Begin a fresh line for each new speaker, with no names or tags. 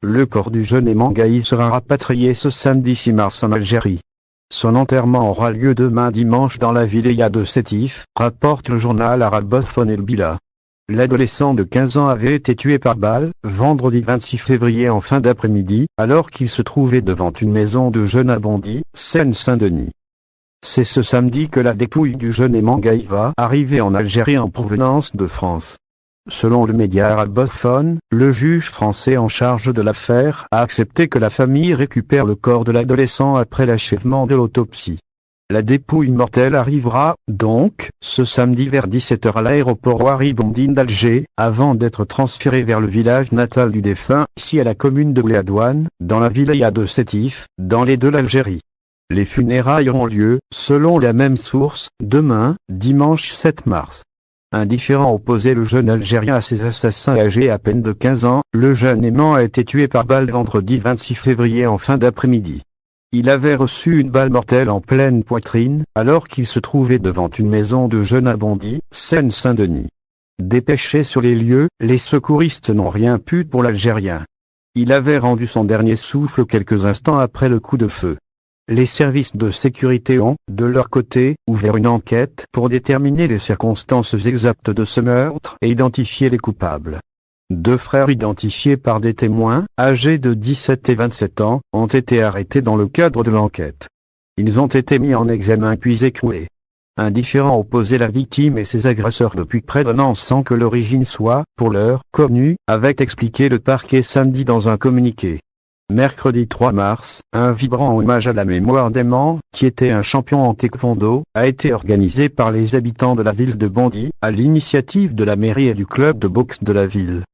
Le corps du jeune Emangaï sera rapatrié ce samedi 6 mars en Algérie. Son enterrement aura lieu demain dimanche dans la wilaya de Sétif, rapporte le journal arabe Bothphone El Bila. L'adolescent de 15 ans avait été tué par balle, vendredi 26 février en fin d'après-midi, alors qu'il se trouvait devant une maison de jeunes à Bondy, Seine-Saint-Denis. C'est ce samedi que la dépouille du jeune Emangaï va arriver en Algérie en provenance de France. Selon le média arabe Bothphone, le juge français en charge de l'affaire a accepté que la famille récupère le corps de l'adolescent après l'achèvement de l'autopsie. La dépouille mortelle arrivera, donc, ce samedi vers 17h à l'aéroport Ouari Bondy d'Alger, avant d'être transférée vers le village natal du défunt, ici à la commune de Ouléadouane, dans la wilaya de Sétif, dans les deux l'Algérie. Les funérailles auront lieu, selon la même source, demain, dimanche 7 mars. Indifférent opposé le jeune Algérien à ses assassins âgés à peine de 15 ans, le jeune aimant a été tué par balle vendredi 26 février en fin d'après-midi. Il avait reçu une balle mortelle en pleine poitrine, alors qu'il se trouvait devant une maison de jeunes à Bondy, Seine-Saint-Denis. Dépêchés sur les lieux, les secouristes n'ont rien pu pour l'Algérien. Il avait rendu son dernier souffle quelques instants après le coup de feu. Les services de sécurité ont, de leur côté, ouvert une enquête pour déterminer les circonstances exactes de ce meurtre et identifier les coupables. 2 frères identifiés par des témoins, âgés de 17 et 27 ans, ont été arrêtés dans le cadre de l'enquête. Ils ont été mis en examen puis écroués. Indifférent opposé la victime et ses agresseurs depuis près d'un an sans que l'origine soit, pour l'heure, connue, avait expliqué le parquet samedi dans un communiqué. Mercredi 3 mars, un vibrant hommage à la mémoire d'Eman, qui était un champion en taekwondo, a été organisé par les habitants de la ville de Bondy, à l'initiative de la mairie et du club de boxe de la ville.